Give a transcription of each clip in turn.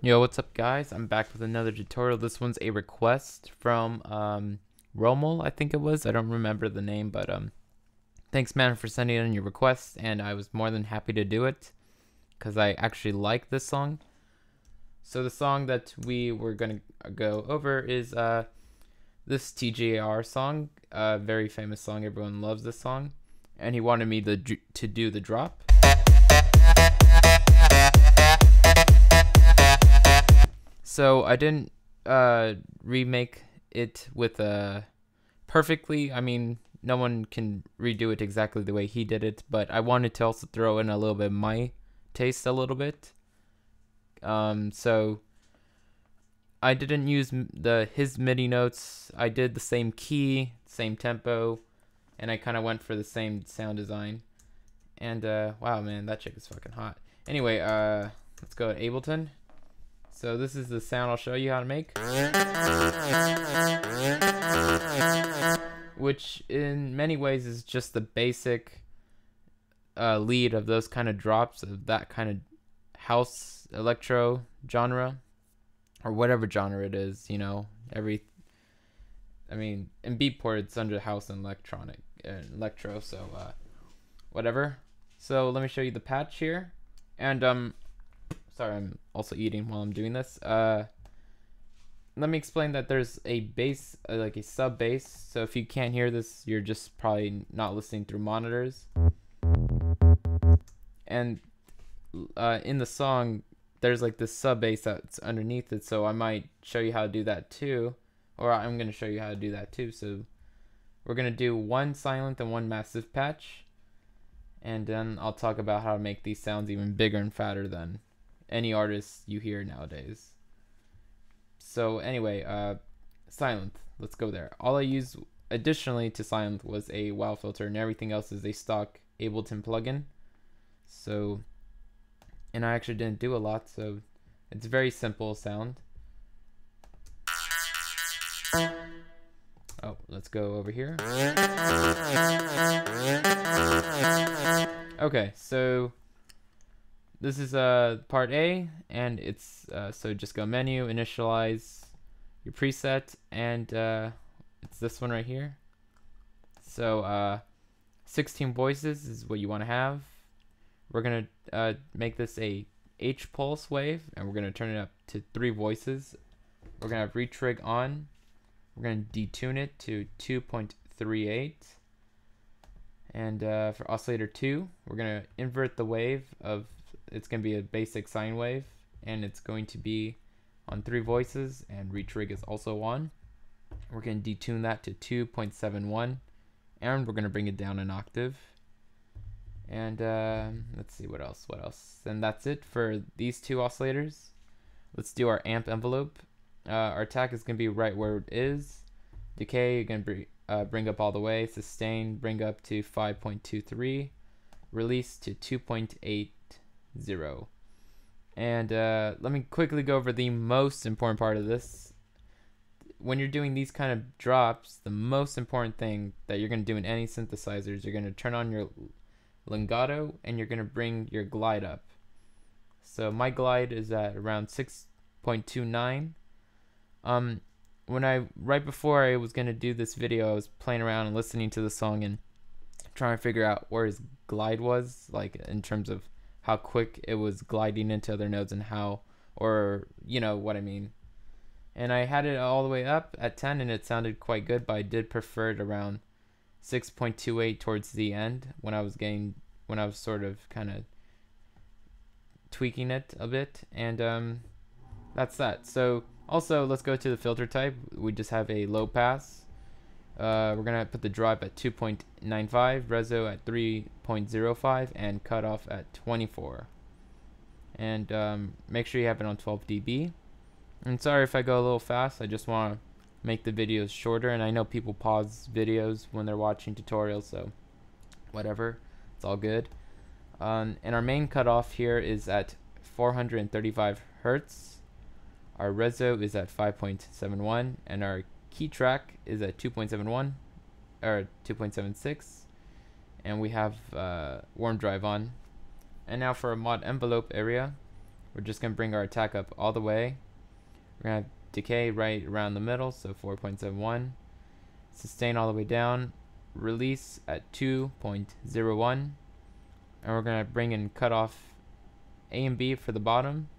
Yo, what's up guys? I'm back with another tutorial. This one's a request from Rommel, I think it was. I don't remember the name, but thanks man for sending in your request, and I was more than happy to do it because I actually like this song. So the song that we were gonna go over is this TJR song, a very famous song. Everyone loves this song, and he wanted me to do the drop. So I didn't remake it with perfectly. I mean, no one can redo it exactly the way he did it, but I wanted to also throw in a little bit of my taste a little bit. So I didn't use his MIDI notes. I did the same key, same tempo, and I kind of went for the same sound design. And wow, man, that chick is fucking hot. Anyway, let's go to Ableton. So this is the sound I'll show you how to make, which in many ways is just the basic lead of those kind of drops, of that kind of house electro genre, or whatever genre it is, you know. I mean, in Beatport it's under house and electro, so whatever. So let me show you the patch here, and sorry, I'm also eating while I'm doing this. Let me explain that there's a bass, like a sub bass. So if you can't hear this, you're just probably not listening through monitors. And in the song, there's like this sub bass that's underneath it. So I might show you how to do that too, or I'm gonna show you how to do that too. So we're gonna do one Sylenth and one massive patch, and then I'll talk about how to make these sounds even bigger and fatter than any artist you hear nowadays. So anyway, Sylenth, let's go there. All I used additionally to Sylenth was a wow filter, and everything else is a stock Ableton plugin. So, and I actually didn't do a lot, so it's very simple sound. Oh, let's go over here. Okay, so this is part A, and it's so just go menu, initialize your preset, and it's this one right here. So 16 voices is what you want to have. We're gonna make this a H pulse wave, and we're gonna turn it up to 3 voices. We're gonna have retrig on. We're gonna detune it to 2.38. And for oscillator 2, we're gonna invert the wave of, it's going to be a basic sine wave, and it's going to be on 3 voices, and retrig is also on. We're going to detune that to 2.71, and we're going to bring it down an octave. And let's see what else. And that's it for these 2 oscillators. Let's do our amp envelope. Our attack is going to be right where it is. Decay, you're going to bring up all the way. Sustain, bring up to 5.23. Release to 2.80. And let me quickly go over the most important part of this. When you're doing these kind of drops, the most important thing that you're going to do in any synthesizer is you're going to turn on your legato, and you're going to bring your glide up. So my glide is at around 6.29. Right before I was going to do this video, I was playing around and listening to the song and trying to figure out where his glide was, like in terms of how quick it was gliding into other notes, and how, or you know what I mean. And I had it all the way up at 10, and it sounded quite good, but I did prefer it around 6.28 towards the end when I was sort of kind of tweaking it a bit. And that's that. So also, let's go to the filter type. We just have a low pass. We're gonna put the drop at 2.95, reso at 3.05, and cutoff at 24. And make sure you have it on 12 dB. And sorry if I go a little fast, I just want to make the videos shorter, and I know people pause videos when they're watching tutorials, so whatever, it's all good. And our main cutoff here is at 435 Hertz. Our reso is at 5.71, and our key track is at 2.71 or 2.76, and we have warm drive on. And now for a mod envelope area, we're just gonna bring our attack up all the way. We're gonna have decay right around the middle, so 4.71. Sustain all the way down. Release at 2.01, and we're gonna bring in cutoff A and B for the bottom,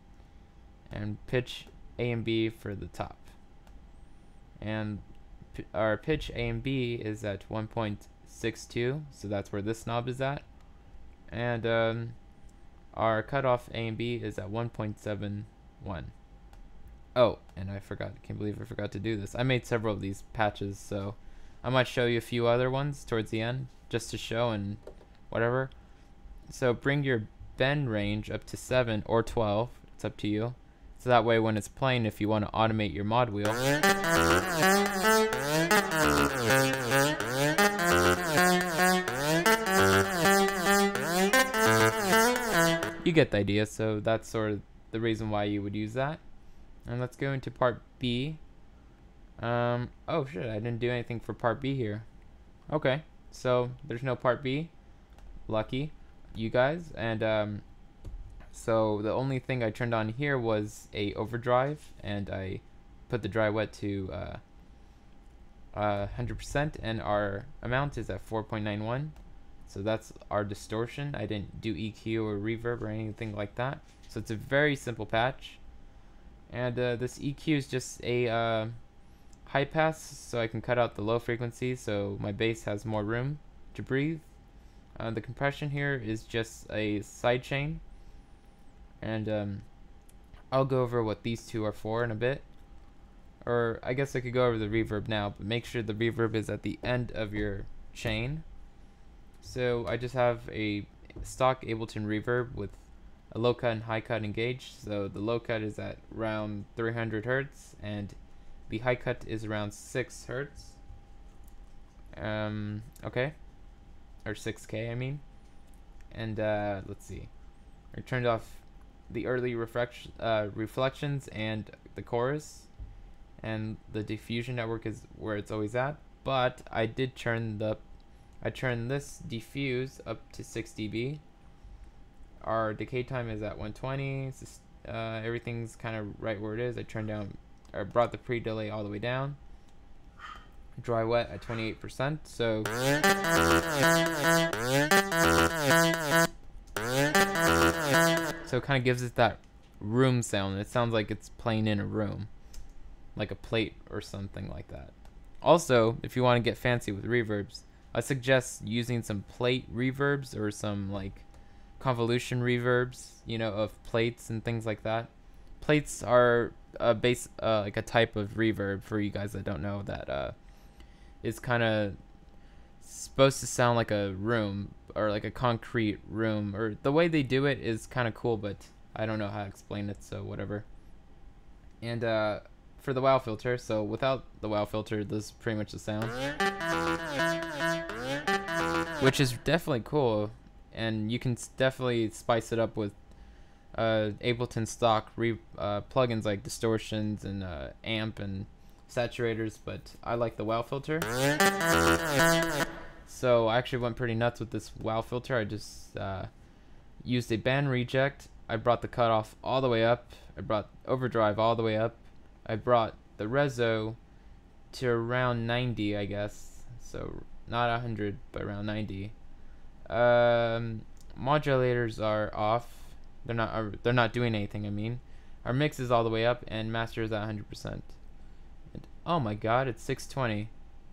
and pitch A and B for the top. And our pitch A and B is at 1.62, so that's where this knob is at. And our cutoff A and B is at 1.71. Oh, and I can't believe I forgot to do this. I made several of these patches, so I might show you a few other ones towards the end, just to show and whatever. So bring your bend range up to 7 or 12, it's up to you. So that way when it's playing, if you want to automate your mod wheel, you get the idea. So that's sort of the reason why you would use that. And let's go into part B. Oh shit, I didn't do anything for part B here. Okay, so there's no part B. Lucky you guys. And so the only thing I turned on here was a overdrive, and I put the dry wet to 100%, and our amount is at 4.91. So that's our distortion. I didn't do EQ or reverb or anything like that. So it's a very simple patch. And this EQ is just a high pass, so I can cut out the low frequencies so my bass has more room to breathe. The compression here is just a sidechain, and I'll go over what these two are for in a bit. Or I guess I could go over the reverb now, but make sure the reverb is at the end of your chain. So I just have a stock Ableton reverb with a low cut and high cut engaged. So the low cut is at around 300 Hertz, and the high cut is around 6 Hertz. Okay, or 6K I mean. And let's see, I turned off the early reflections and the chorus, and the diffusion network is where it's always at. But I did turn this diffuse up to 6 dB. Our decay time is at 120. Everything's kind of right where it is. I brought the pre-delay all the way down. Dry wet at 28%. So it kind of gives it that room sound. It sounds like it's playing in a room, like a plate or something like that. Also, if you want to get fancy with reverbs, I suggest using some plate reverbs or some like convolution reverbs, you know, of plates and things like that. Plates are like a type of reverb, for you guys that don't know, that is kind of supposed to sound like a room, or like a concrete room, or the way they do it is kind of cool, but I don't know how to explain it, so whatever. And for the wow filter, so without the wow filter, this is pretty much the sound, which is definitely cool. And you can definitely spice it up with Ableton stock plugins like distortions and amp and saturators, but I like the wow filter. So I actually went pretty nuts with this wow filter. I just used a band reject. I brought the cutoff all the way up. I brought overdrive all the way up. I brought the reso to around 90, I guess. So not 100, but around 90. Modulators are off. They're not doing anything. I mean, our mix is all the way up, and master is at 100%. And, oh my god, it's 6:20.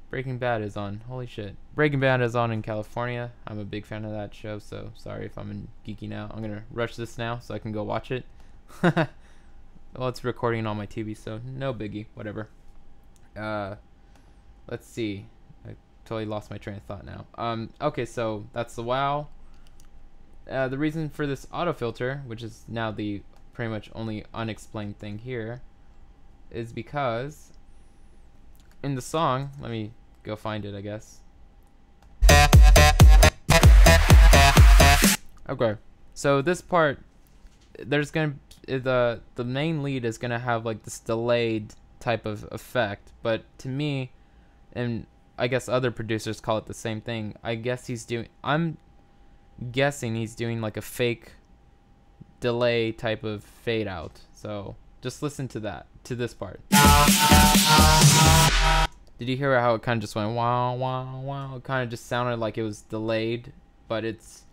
Breaking Bad is on. Holy shit. Breaking Bad is on in California. I'm a big fan of that show, so sorry if I'm geeking out. I'm gonna rush this now so I can go watch it. Well, it's recording on my TV, so no biggie. Whatever. Let's see. I totally lost my train of thought now. Okay, so that's the wow. The reason for this auto filter, which is now the pretty much only unexplained thing here, is because in the song, let me go find it, I guess. Okay, so this part, there's gonna the main lead is gonna have like this delayed type of effect, but to me, and I guess other producers call it the same thing, I'm guessing he's doing like a fake delay type of fade out. So just listen to this part. Did you hear how it kind of just went wow, wow, wow? It kind of just sounded like it was delayed, but it's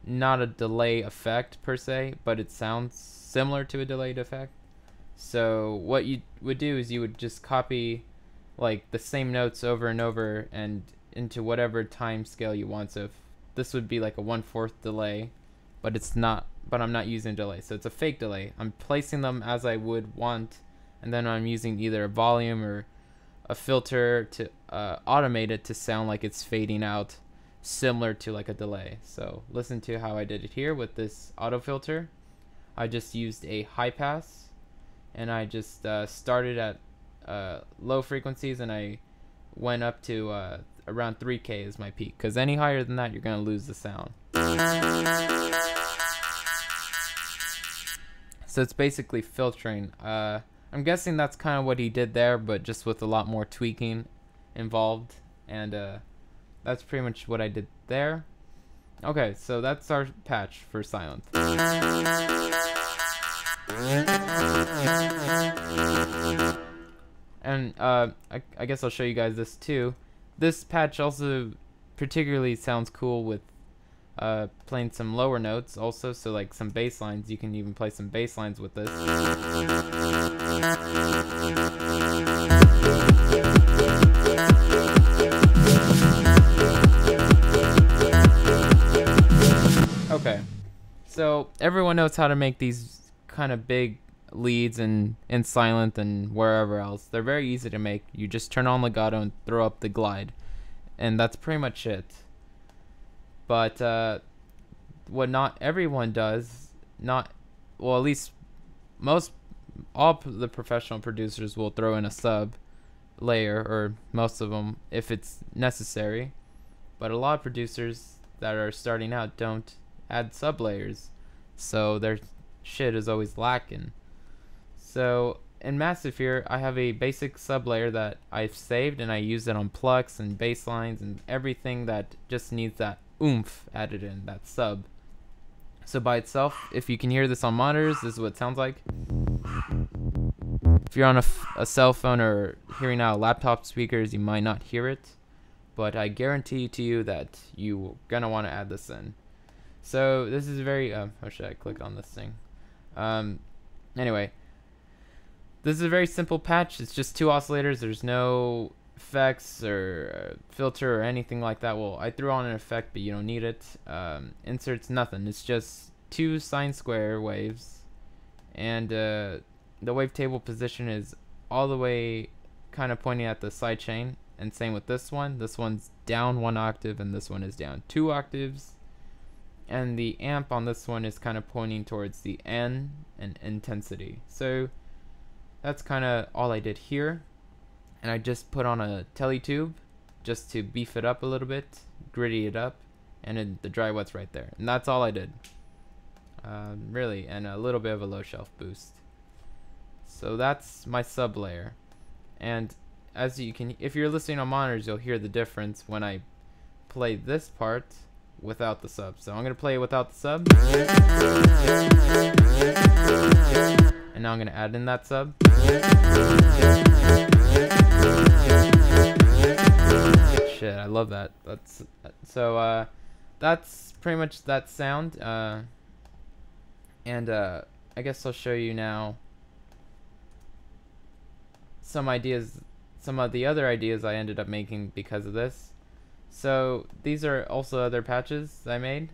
not a delay effect per se, but it sounds similar to a delayed effect. So what you would do is you would just copy like the same notes over and over and into whatever time scale you want. So if this would be like a 1/4 delay, but I'm not using delay, so it's a fake delay. I'm placing them as I would want, and then I'm using either a volume or a filter to automate it to sound like it's fading out, similar to like a delay. So listen to how I did it here with this auto filter. I just used a high pass, and I just started at low frequencies, and I went up to around 3K is my peak, because any higher than that you're gonna lose the sound. So it's basically filtering. I'm guessing that's kind of what he did there, but just with a lot more tweaking involved, and that's pretty much what I did there. Okay, so that's our patch for Sylenth. And I guess I'll show you guys this too. This patch also particularly sounds cool with playing some lower notes also, so like some bass lines. You can even play some bass lines with this. Okay, so everyone knows how to make these kind of big leads in Sylenth and wherever else. They're very easy to make. You just turn on legato and throw up the glide, and that's pretty much it. But what not everyone does, at least all the professional producers will throw in a sub layer, or most of them if it's necessary. But a lot of producers that are starting out don't add sub layers, so their shit is always lacking. So in Massive here, I have a basic sub layer that I've saved, and I use it on plucks and bass lines and everything that just needs that oomph added in, that sub. So by itself, if you can hear this on monitors, this is what it sounds like. If you're on a cell phone or hearing out laptop speakers, you might not hear it, but I guarantee to you that you're gonna want to add this in. So this is very how should I click on this thing? Anyway, this is a very simple patch. It's just 2 oscillators. There's no effects or filter or anything like that. Well, I threw on an effect, but you don't need it. Inserts, nothing. It's just 2 sine square waves, and the wavetable position is all the way kind of pointing at the side chain, and same with this one. This one's down 1 octave, and this one is down 2 octaves, and the amp on this one is kind of pointing towards the N and intensity. So that's kind of all I did here. And I just put on a teletube just to beef it up a little bit, gritty it up, and the dry wet's right there. And that's all I did, really, and a little bit of a low shelf boost. So that's my sub layer. And as you can, if you're listening on monitors, you'll hear the difference when I play this part without the sub. So I'm gonna play it without the sub, and now I'm gonna add in that sub. Shit, I love that. That's pretty much that sound. And I guess I'll show you now some ideas, some of the other ideas I ended up making because of this. So these are also other patches I made.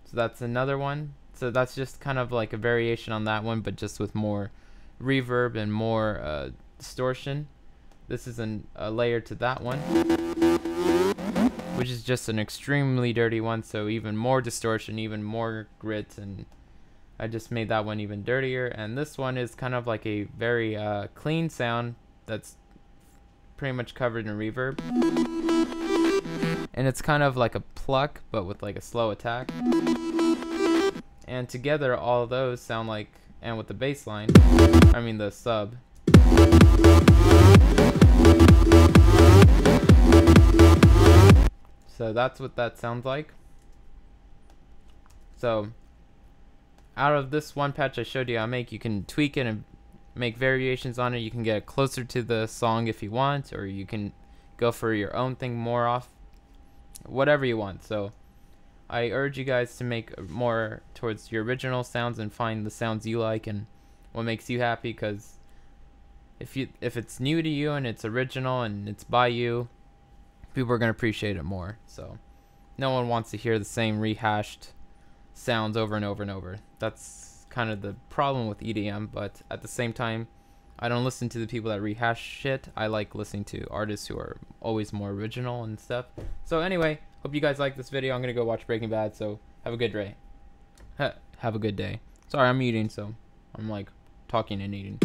So that's another one. So that's just kind of like a variation on that one, but just with more reverb and more distortion. This is a layer to that one, which is just an extremely dirty one, so even more distortion, even more grit, and I just made that one even dirtier. And this one is kind of like a very clean sound that's pretty much covered in reverb, and it's kind of like a pluck but with like a slow attack, and together all of those sound like and with the bass line, I mean the sub. So that's what that sounds like. So out of this one patch I showed you how to make, you can tweak it and make variations on it. You can get closer to the song if you want, or you can go for your own thing more off, whatever you want. So I urge you guys to make more towards your original sounds and find the sounds you like and what makes you happy, because if it's new to you and it's original and it's by you, people are going to appreciate it more. So no one wants to hear the same rehashed sounds over and over and over. That's kind of the problem with EDM, but at the same time, I don't listen to the people that rehash shit. I like listening to artists who are always more original and stuff. So anyway, hope you guys like this video. I'm gonna go watch Breaking Bad, so have a good day. Have a good day. Sorry, I'm eating, so I'm like talking and eating.